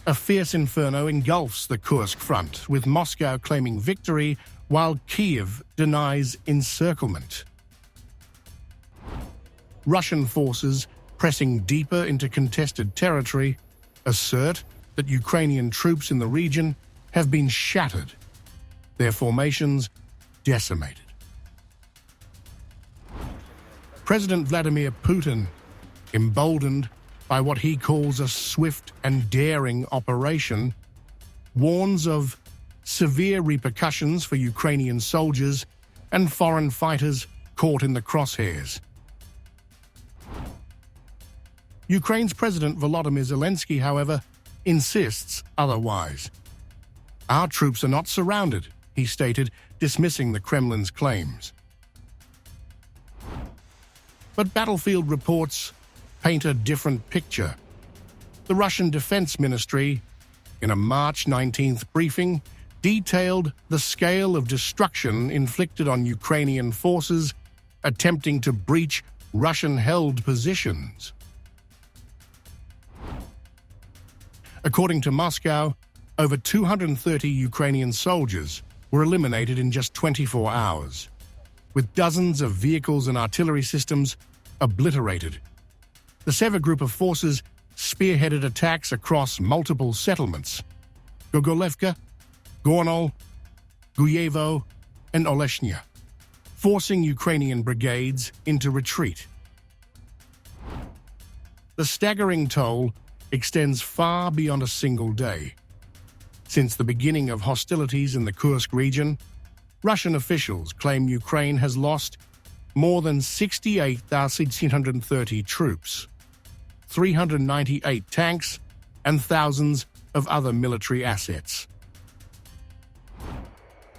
A fierce inferno engulfs the Kursk front, with Moscow claiming victory while Kyiv denies encirclement. Russian forces, pressing deeper into contested territory, assert that Ukrainian troops in the region have been shattered, their formations decimated. President Vladimir Putin, emboldened by what he calls a swift and daring operation, warns of severe repercussions for Ukrainian soldiers and foreign fighters caught in the crosshairs. Ukraine's President Volodymyr Zelensky, however, insists otherwise. "Our troops are not surrounded," he stated, dismissing the Kremlin's claims. But battlefield reports paint a different picture. The Russian Defense Ministry, in a March 19th briefing, detailed the scale of destruction inflicted on Ukrainian forces attempting to breach Russian-held positions. According to Moscow, over 230 Ukrainian soldiers were eliminated in just 24 hours, with dozens of vehicles and artillery systems obliterated. The Sever group of forces spearheaded attacks across multiple settlements: Gogolevka, Gornol, Guyevo, and Oleshnya, forcing Ukrainian brigades into retreat. The staggering toll extends far beyond a single day. Since the beginning of hostilities in the Kursk region, Russian officials claim Ukraine has lost more than 68,630 troops, 398 tanks, and thousands of other military assets.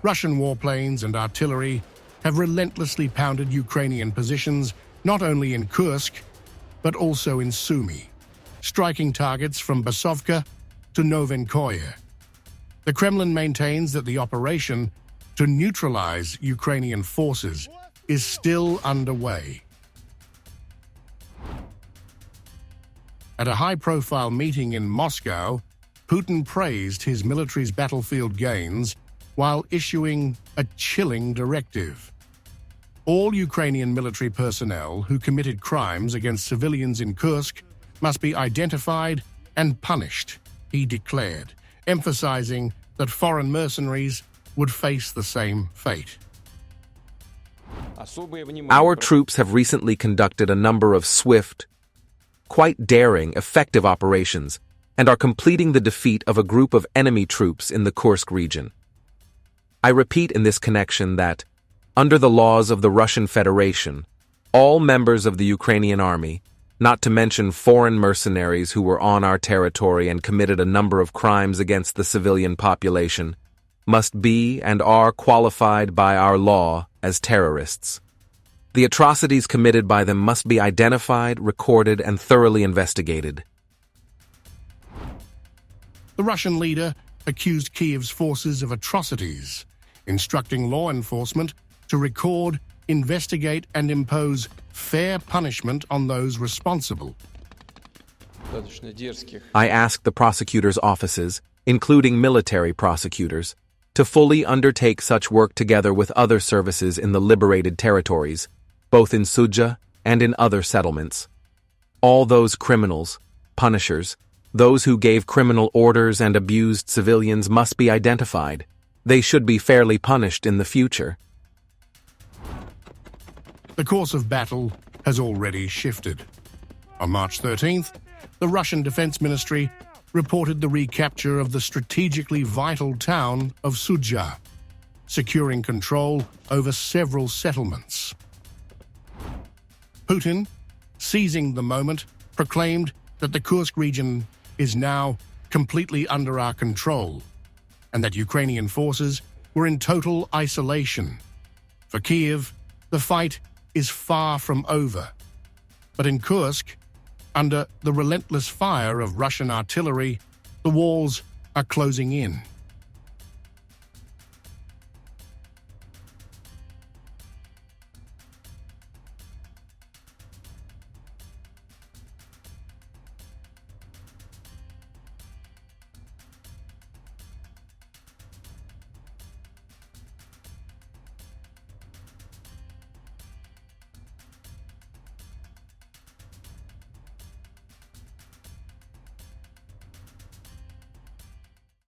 Russian warplanes and artillery have relentlessly pounded Ukrainian positions not only in Kursk, but also in Sumy, striking targets from Basovka to Novenkoye. The Kremlin maintains that the operation to neutralize Ukrainian forces is still underway. At a high-profile meeting in Moscow, Putin praised his military's battlefield gains while issuing a chilling directive. All Ukrainian military personnel who committed crimes against civilians in Kursk must be identified and punished, he declared, emphasizing that foreign mercenaries would face the same fate. Our troops have recently conducted a number of swift, quite daring, effective operations and are completing the defeat of a group of enemy troops in the Kursk region. I repeat in this connection that, under the laws of the Russian Federation, all members of the Ukrainian army, not to mention foreign mercenaries who were on our territory and committed a number of crimes against the civilian population, must be and are qualified by our law as terrorists. The atrocities committed by them must be identified, recorded, and thoroughly investigated. The Russian leader accused Kyiv's forces of atrocities, instructing law enforcement to record, investigate, and impose fair punishment on those responsible. I ask the prosecutors' offices, including military prosecutors, to fully undertake such work together with other services in the liberated territories, both in Sudzha and in other settlements. All those criminals, punishers, those who gave criminal orders and abused civilians must be identified. They should be fairly punished in the future. The course of battle has already shifted. On March 13th, the Russian Defense Ministry reported the recapture of the strategically vital town of Sudzha, securing control over several settlements. Putin, seizing the moment, proclaimed that the Kursk region is now completely under our control and that Ukrainian forces were in total isolation. For Kyiv, the fight is far from over. But in Kursk, under the relentless fire of Russian artillery, the walls are closing in.